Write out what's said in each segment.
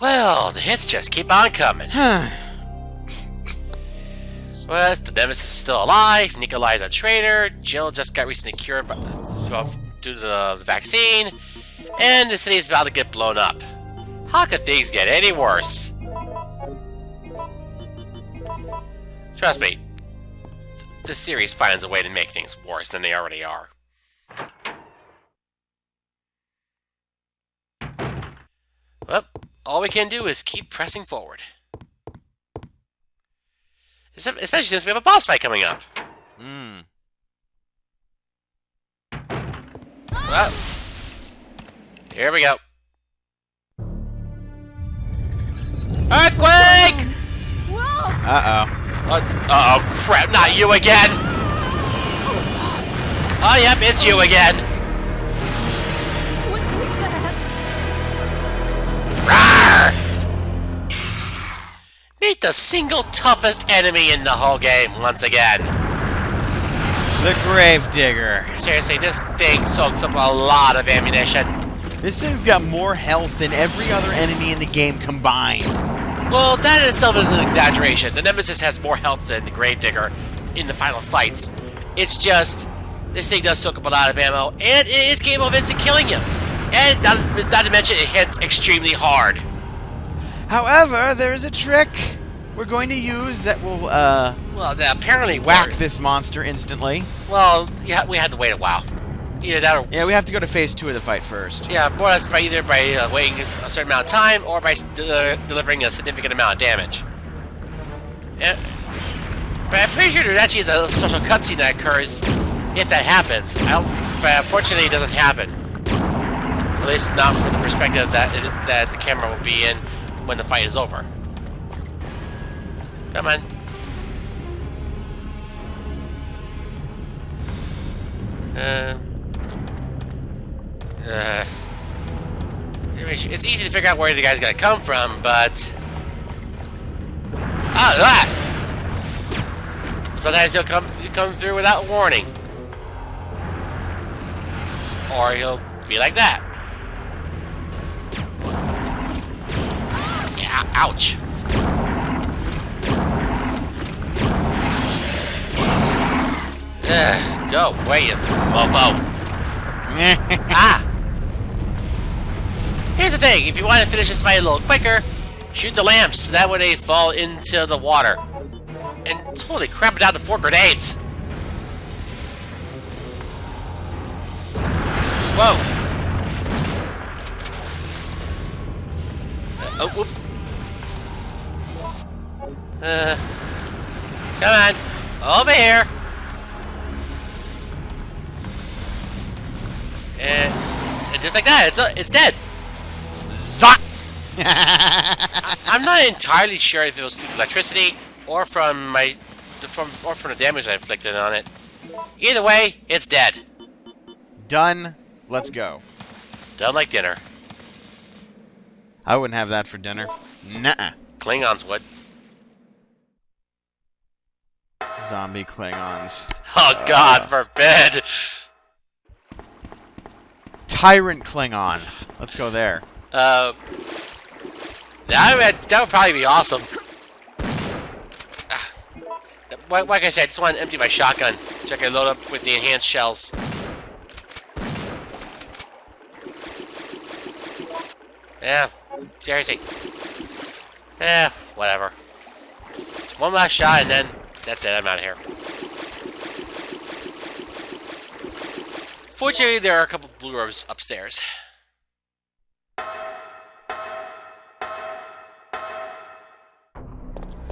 Well, the hits just keep on coming. Well, the Nemesis is still alive, Nicholai is a traitor, Jill just got recently cured due to the vaccine, and the city is about to get blown up. How could things get any worse? Trust me, this series finds a way to make things worse than they already are. Well, all we can do is keep pressing forward. Especially since we have a boss fight coming up. Well, here we go. Earthquake! Whoa! Uh-oh, crap, not you again! Oh, yep, it's you again. What is Rawr! that? Meet the single toughest enemy in the whole game once again. The Gravedigger. Seriously, this thing soaks up a lot of ammunition. This thing's got more health than every other enemy in the game combined. Well, that in itself is an exaggeration. The Nemesis has more health than the Gravedigger in the final fights. It's just, this thing does soak up a lot of ammo, and it is capable of instant killing you. And not to mention, it hits extremely hard. However, there is a trick we're going to use that will, Well, apparently whack this monster instantly. Well, yeah, we had to wait a while. Either that or... Yeah, we have to go to phase 2 of the fight first. Yeah, more or less by either by waiting a certain amount of time or by delivering a significant amount of damage. Yeah, but I'm pretty sure there actually is a special cutscene that occurs if that happens. But unfortunately, it doesn't happen. At least not from the perspective that the camera will be in when the fight is over. Come on. It's easy to figure out where the guy's gonna come from, but... Sometimes he'll come through without warning. Or he'll be like that. Yeah, ouch. Go away, you mofo. Here's the thing, if you want to finish this fight a little quicker, shoot the lamps, so that way they fall into the water. And holy crap, down to 4 grenades! Whoa! Oh, whoop. Come on, over here! And just like that, it's dead. Zot! I'm not entirely sure if it was through electricity or from the damage I inflicted on it. Either way, it's dead. Done. Let's go. Done like dinner. I wouldn't have that for dinner. Nuh-uh. Klingons would. Zombie Klingons. Oh God forbid! Tyrant Klingon. Let's go there. That would probably be awesome. Like I said, I just want to empty my shotgun so I can load up with the enhanced shells. Yeah, seriously. Yeah, whatever. One last shot and then that's it, I'm out of here. Fortunately, there are a couple of blue orbs upstairs.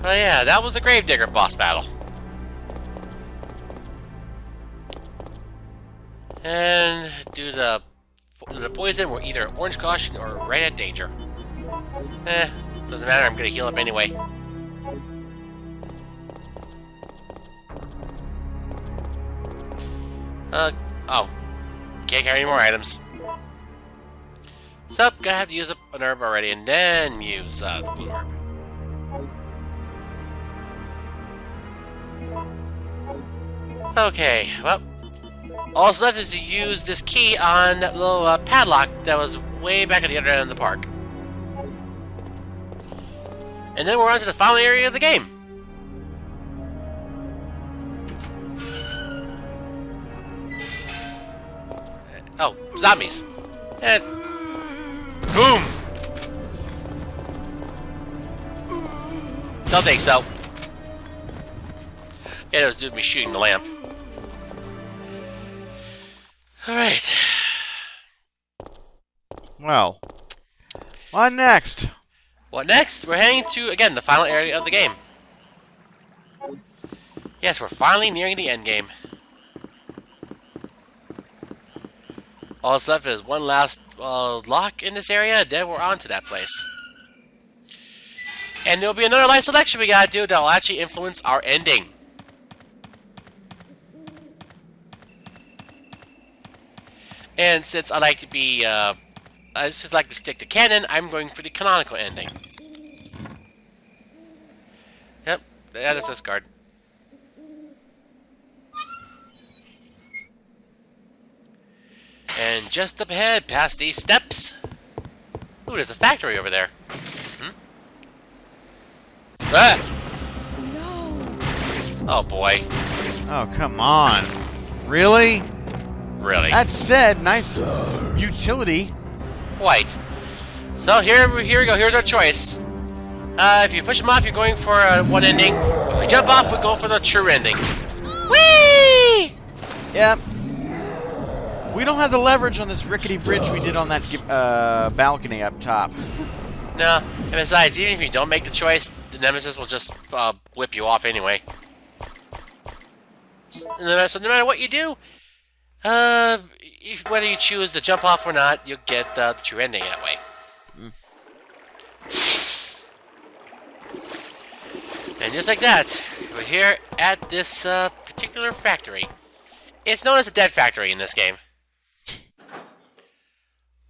Oh yeah, that was the Gravedigger boss battle. And due to the poison, we're either orange caution or right at danger. Doesn't matter, I'm gonna heal up anyway. Oh. Can't carry any more items. So, gonna have to use up an herb already and then use the blue herb. Okay, well, all that's left is to use this key on that little padlock that was way back at the other end of the park. And then we're on to the final area of the game. Oh, zombies. And boom! Don't think so. Yeah, that was dude me shooting the lamp. Alright. Well, what next? What next? We're heading to, again, the final area of the game. Yes, we're finally nearing the end game. All that's left is one last lock in this area, and then we're on to that place. And there'll be another life selection we gotta do that'll actually influence our ending. And since I like to be, I just like to stick to canon, I'm going for the canonical ending. Yep, yeah, that's this card. And just up ahead, past these steps. Ooh, there's a factory over there. Hmm? Ah! No. Oh boy. Oh, come on. Really? Really? That said, nice utility. White. So here we go. Here's our choice. If you push them off, you're going for one ending. If we jump off, we go for the true ending. Whee! Yep. We don't have the leverage on this rickety bridge we did on that balcony up top. No. And besides, even if you don't make the choice, the Nemesis will just whip you off anyway. So no matter what you do, whether you choose to jump off or not, you'll get the true ending that way. And just like that, we're here at this particular factory. It's known as the Dead Factory in this game.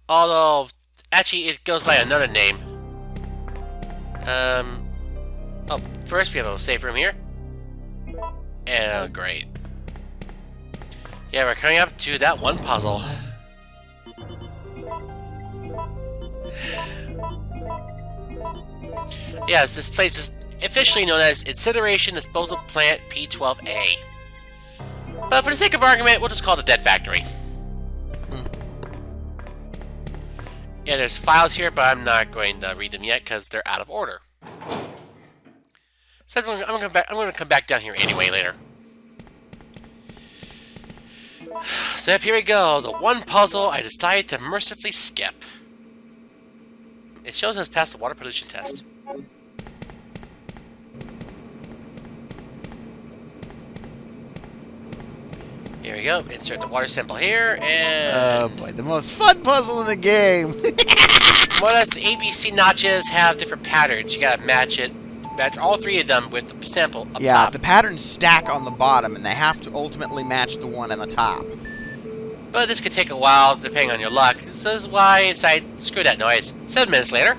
Although, actually, it goes by another name. Oh, first we have a safe room here. Oh, great. Yeah, we're coming up to that one puzzle. Yes, this place is officially known as Incineration Disposal Plant P12A. But for the sake of argument, we'll just call it the Dead Factory. Yeah, there's files here, but I'm not going to read them yet because they're out of order. So I'm going to come back down here anyway later. So yep, here we go. The one puzzle I decided to mercifully skip. It shows us passed the water pollution test. Here we go. Insert the water sample here, and... Oh boy, the most fun puzzle in the game! More or less, the ABC notches have different patterns. You gotta match all three of them with the sample up top. Yeah, the patterns stack on the bottom, and they have to ultimately match the one on the top. But this could take a while, depending on your luck. So this is why I decided, screw that noise. 7 minutes later.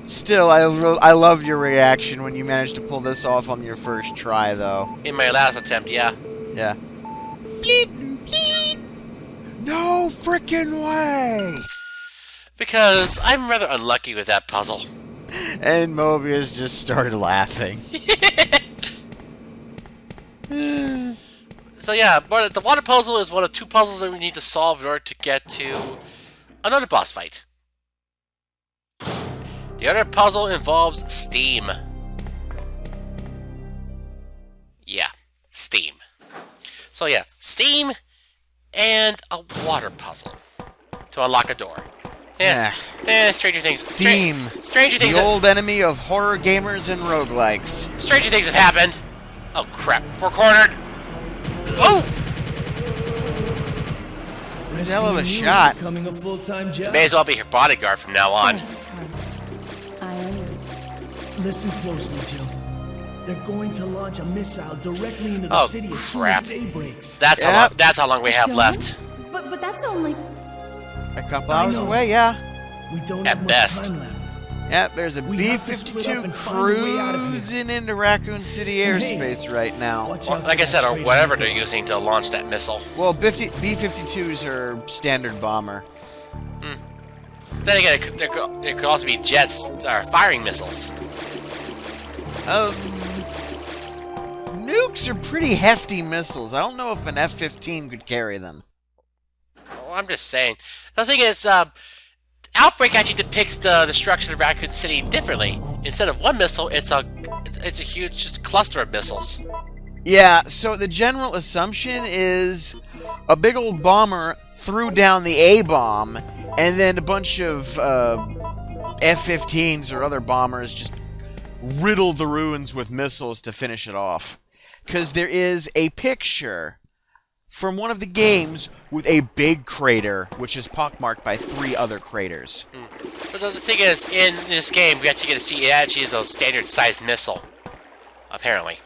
Still, I love your reaction when you managed to pull this off on your first try, though. In my last attempt, yeah. Yeah. Bleep, bleep. No frickin' way! Because I'm rather unlucky with that puzzle. And Mobius just started laughing. So yeah, but the water puzzle is one of 2 puzzles that we need to solve in order to get to another boss fight. The other puzzle involves steam. Yeah, steam. So yeah, steam and a water puzzle to unlock a door. Yes. Yeah. Stranger Things. Steam. Stranger Things. The old enemy of horror gamers and roguelikes. Stranger Things have happened. Oh crap! We're cornered. Oh! Hell of a shot. Becoming a full-time job. May as well be her bodyguard from now on. Thanks, Carlos. I owe you. Listen closely, Jill. They're going to launch a missile directly into the Oh, city as soon crap. as day breaks. That's how long we have Don't? left. But that's only... A couple I hours know. away, yeah. We don't At have much best. time left. Yep, there's a We have to split up B-52 and find a way out of here. cruising into Raccoon City airspace right now. Watch Or, out for like I that said, or traitor whatever Nico. they're using to launch that missile. Well, B-52s are standard bomber. then again, it could also be jets or firing missiles. Nukes are pretty hefty missiles. I don't know if an F-15 could carry them. Well, I'm just saying. The thing is, Outbreak actually depicts the destruction of Raccoon City differently. Instead of one missile, it's a huge just cluster of missiles. Yeah, so the general assumption is a big old bomber threw down the A-bomb, and then a bunch of F-15s or other bombers just riddled the ruins with missiles to finish it off. Because there is a picture from one of the games with a big crater, which is pockmarked by 3 other craters. But the thing is, in this game, we actually get to see it actually is a standard-sized missile. Apparently.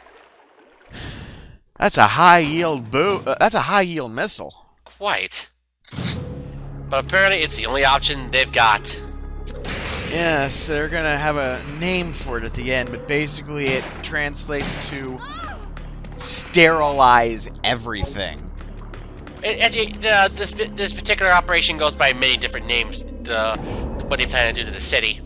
That's a high-yield that's a high-yield missile. Quite. But apparently, it's the only option they've got. Yes, they're gonna have a name for it at the end, but basically it translates to sterilize everything. This particular operation goes by many different names. What they plan to do to the city.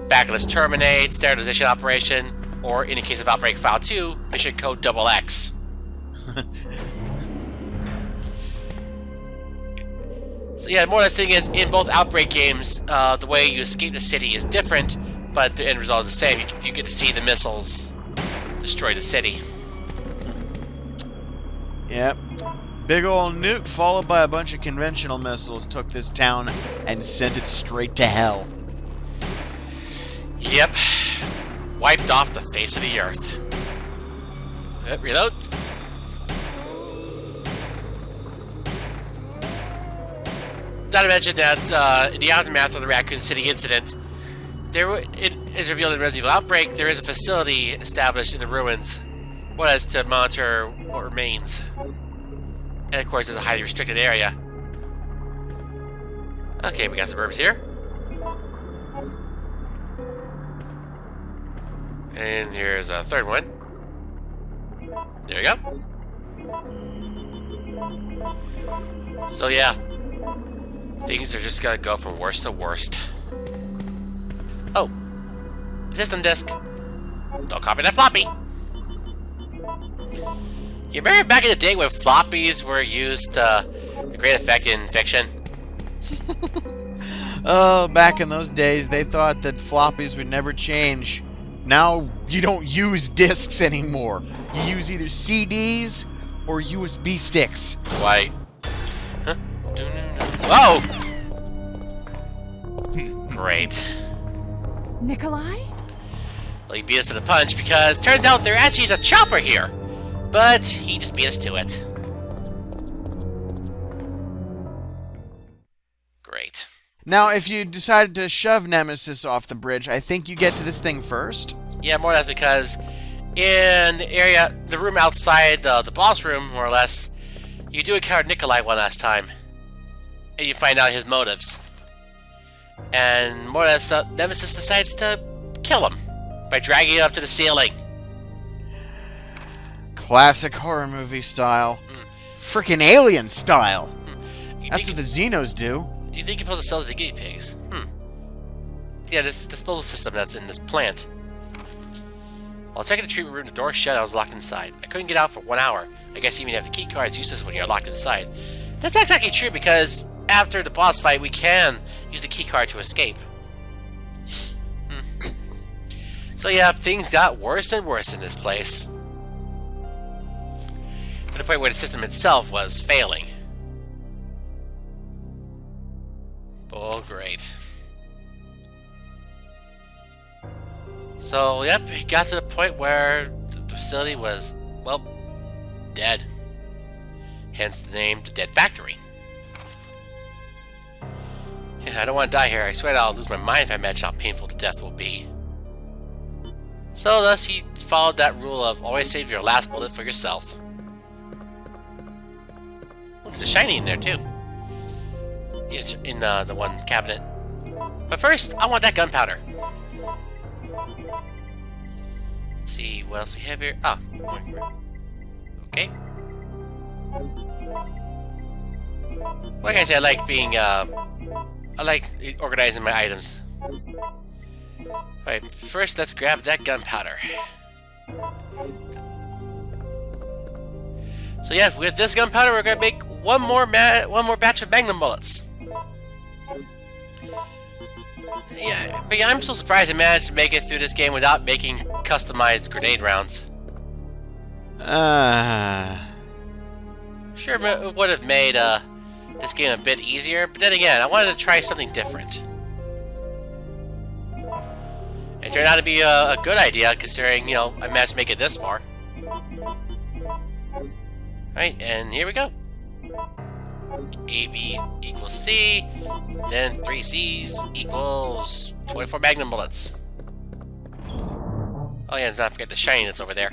Backlist Terminate, Sterilization Operation, or in the case of Outbreak File 2, Mission Code XX. So yeah, more or less thing is, in both Outbreak games, the way you escape the city is different, but the end result is the same. You get to see the missiles destroy the city. Yep. Big ol' nuke followed by a bunch of conventional missiles took this town and sent it straight to hell. Yep. Wiped off the face of the earth. Reload. Not to mention that in the aftermath of the Raccoon City incident, it is revealed in Resident Evil Outbreak there is a facility established in the ruins, what as to monitor what remains. And of course, it's a highly restricted area. Okay, we got some herbs here. And here's a third one. There we go. So yeah, things are just gonna go from worst to worst. Oh, system disk. Don't copy that floppy. You remember back in the day when floppies were used to great effect in fiction? Oh, back in those days, they thought that floppies would never change. Now, you don't use discs anymore. You use either CDs or USB sticks. Right. Huh? Whoa! Great. Nicholai? Well, he beat us to the punch because turns out there actually is a chopper here. But he just beat us to it. Great. Now, if you decided to shove Nemesis off the bridge, I think you get to this thing first. Yeah, more or less because in the area, the room outside the boss room, more or less, you do encounter Nicholai one last time. And you find out his motives. And more or less, Nemesis decides to kill him by dragging him up to the ceiling. Classic horror movie style. Frickin' Alien style. That's what the Xenos do. You think you're supposed to sell it to guinea pigs? Yeah, this disposal system that's in this plant. While checking the treatment room, the door shut, I was locked inside. I couldn't get out for 1 hour. I guess even if the key card is useless when you're locked inside. That's not exactly true because after the boss fight, we can use the key card to escape. So yeah, things got worse and worse in this place. To the point where the system itself was failing. Oh, great. So, yep, it got to the point where the facility was, well, dead. Hence the name, the Dead Factory. Yeah, I don't want to die here. I swear I'll lose my mind if I imagine how painful the death will be. So, thus, he followed that rule of always save your last bullet for yourself. Oh, there's a shiny in there, too. In the one cabinet. But first, I want that gunpowder. Let's see, what else we have here? Ah, okay. Like I said, I like being I like organizing my items. Alright, first let's grab that gunpowder. So yeah, with this gunpowder, we're gonna make one more batch of magnum bullets. Yeah, but yeah, I'm so surprised I managed to make it through this game without making customized grenade rounds. Sure, it would have made this game a bit easier, but then again, I wanted to try something different. It turned out to be a good idea, considering, you know, I managed to make it this far. Alright, and here we go. AB equals C, then 3 C's equals 24 magnum bullets. Oh yeah, let's not forget the shiny that's over there.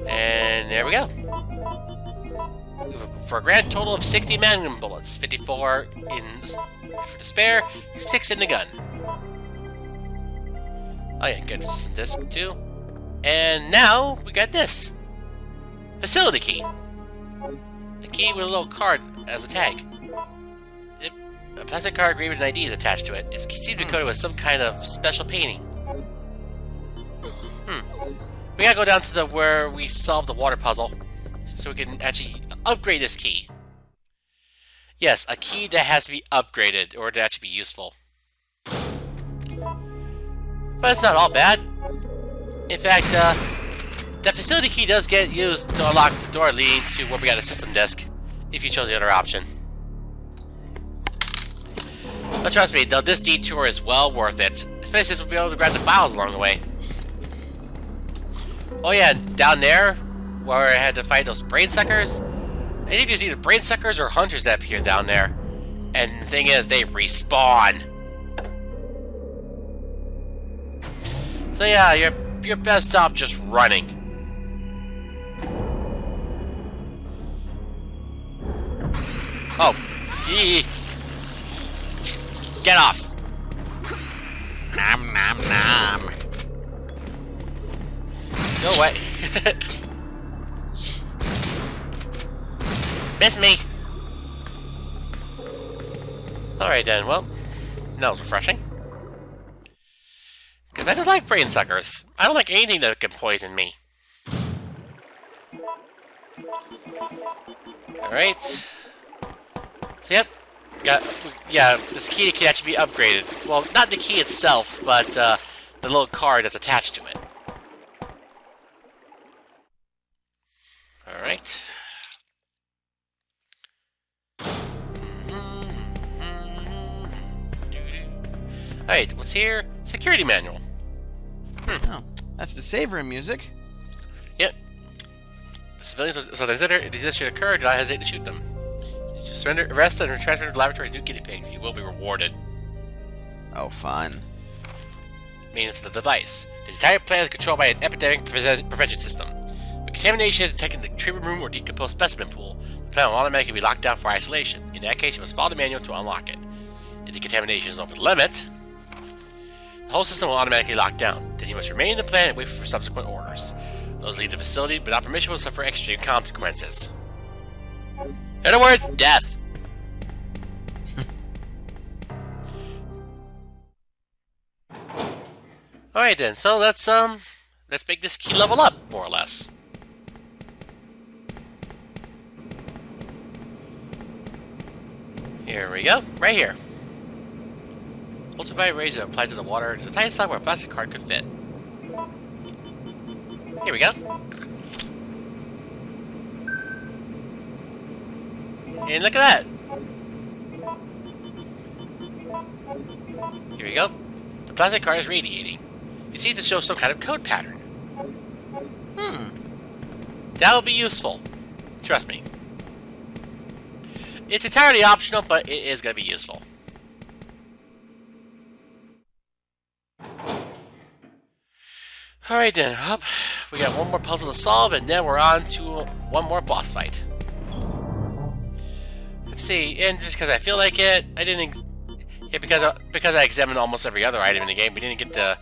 And there we go. For a grand total of 60 magnum bullets, 54 for the spare, 6 in the gun. Oh yeah, good some disc too. And now we got this facility key. A key with a little card as a tag. A plastic card engraved with an ID is attached to it. It seems to be coated with some kind of special painting. We gotta go down to where we solved the water puzzle, so we can actually upgrade this key. Yes, a key that has to be upgraded or to actually be useful. But it's not all bad. In fact, that facility key does get used to unlock the door leading to where we got a system disk, if you chose the other option. But trust me, though, this detour is well worth it, especially since we'll be able to grab the files along the way. Oh yeah, down there, where I had to fight those brain suckers, I think there's either brain suckers or hunters that appear down there. And the thing is, they respawn. So yeah, you're best off just running. Oh, get off! Nom nom nom. Go away. Miss me. Alright then, well, that was refreshing. Because I don't like brain suckers. I don't like anything that can poison me. Alright. So yep. Yeah, this key can actually be upgraded. Well, not the key itself, but the little card that's attached to it. Alright. Alright, what's here? Security manual. Oh, that's the save room music. Yep. The civilians, so this should occur, do not hesitate to shoot them. You just surrender, arrest, and transfer to the laboratory as new guinea pigs. You will be rewarded. Oh, fun. Maintenance of the device. The entire plant is controlled by an epidemic prevention system. When contamination is detected in the treatment room or decomposed specimen pool, the plant will automatically be locked down for isolation. In that case, you must follow the manual to unlock it. If the contamination is over the limit, the whole system will automatically lock down. Then you must remain in the plant and wait for subsequent orders. Those leave the facility without permission will suffer extreme consequences. In other words, death. Alright then, so let's make this key level up, more or less. Here we go, right here. Ultraviolet rays are applied to the water to the tiny slot where a plastic card could fit. Here we go. And look at that! Here we go. The plastic card is radiating. It seems to show some kind of code pattern. That will be useful. Trust me. It's entirely optional, but it is going to be useful. Alright then, up. We got one more puzzle to solve, and then we're on to one more boss fight. Let's see, and just because I feel like it, I didn't... Yeah, because I examined almost every other item in the game, we didn't get to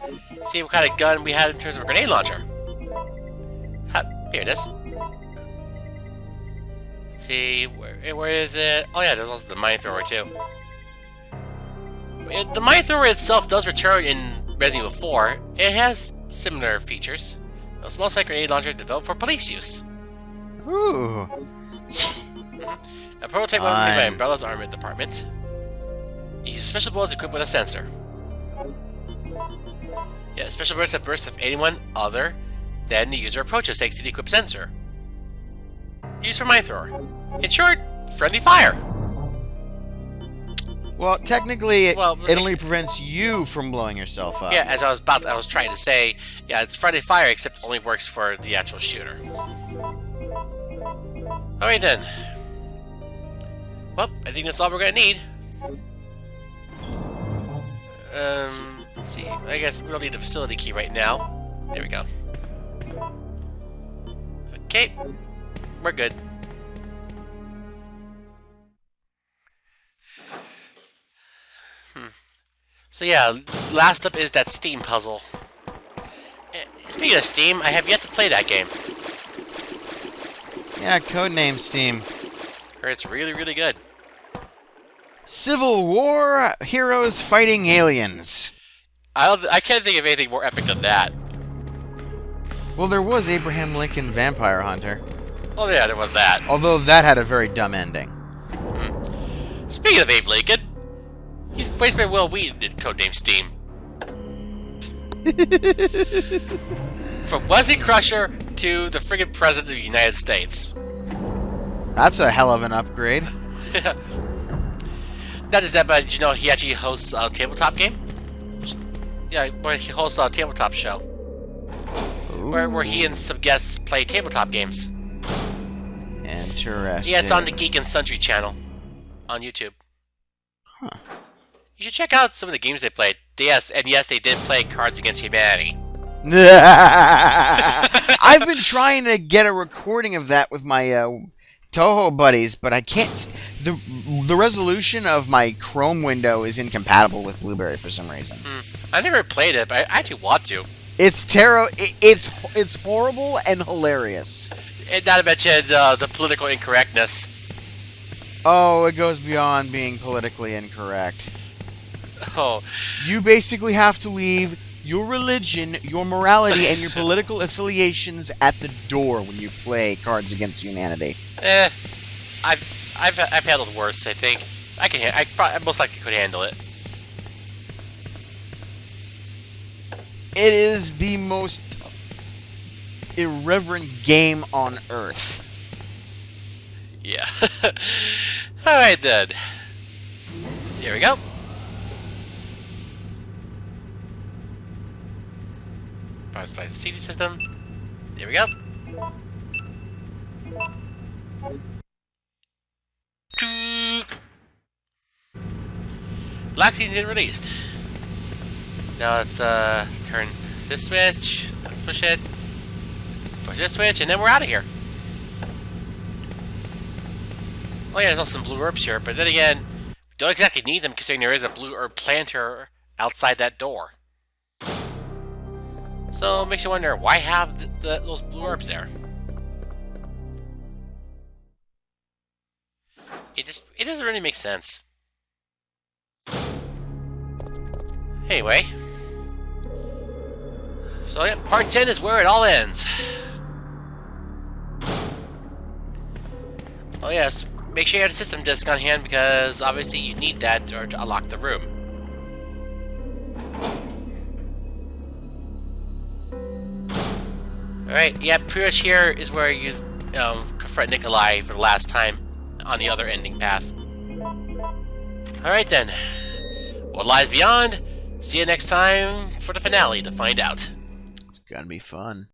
see what kind of gun we had in terms of a grenade launcher. Here it is. Let's see, where Where is it? Oh yeah, there's also the mine thrower too. The mine thrower itself does return in Resident Evil 4. It has similar features. A small side grenade launcher developed for police use. Ooh. A prototype made by Umbrella's armament department. It uses special bullets equipped with a sensor. Yeah, special bullets that burst if anyone other than the user approaches thanks to the equipped sensor. Used for mine thrower. In short, friendly fire. Well, technically, it only prevents you from blowing yourself up. Yeah, as I was trying to say, yeah, it's friendly fire, except only works for the actual shooter. Alright then. Well, I think that's all we're gonna need. Let's see. I guess we don't need the facility key right now. There we go. Okay. We're good. So yeah, last up is that Steam puzzle. Speaking of Steam, I have yet to play that game. Yeah, codename Steam. Heard it's really, really good. Civil War heroes fighting aliens. I can't think of anything more epic than that. Well, there was Abraham Lincoln Vampire Hunter. Oh yeah, there was that. Although that had a very dumb ending. Speaking of Abe Lincoln, he's voiced by Will Wheaton in codename Steam. From Wesley Crusher to the friggin' President of the United States. That's a hell of an upgrade. Not just that, but did you know he actually hosts a tabletop game? Yeah, where he hosts a tabletop show. Where he and some guests play tabletop games. Interesting. Yeah, it's on the Geek and Sundry channel on YouTube. Huh. You should check out some of the games they played. Yes, and yes, they did play Cards Against Humanity. I've been trying to get a recording of that with my Toho buddies, but I can't. The resolution of my Chrome window is incompatible with Blueberry for some reason. I never played it, but I actually want to. It's it's horrible and hilarious. And not to mention the political incorrectness. Oh, it goes beyond being politically incorrect. Oh. You basically have to leave your religion, your morality, and your political affiliations at the door when you play Cards Against Humanity. I've handled worse. I think I most likely could handle it. It is the most irreverent game on Earth. Yeah. Alright then. Here we go. Power supply CD system. There we go. Black Seed's been released. Now let's turn this switch. Let's push it. Push this switch, and then we're out of here. Oh yeah, there's also some blue herbs here, but then again, we don't exactly need them considering there is a blue herb planter outside that door. So it makes you wonder, why have those blue herbs there? It doesn't really make sense. Anyway. So yeah, part 10 is where it all ends. Oh yes, make sure you have a system disk on hand because obviously you need that to unlock the room. Alright, yeah, pretty much here is where you confront Nicholai for the last time on the other ending path. Alright then. What lies beyond? See you next time for the finale to find out. It's gonna be fun.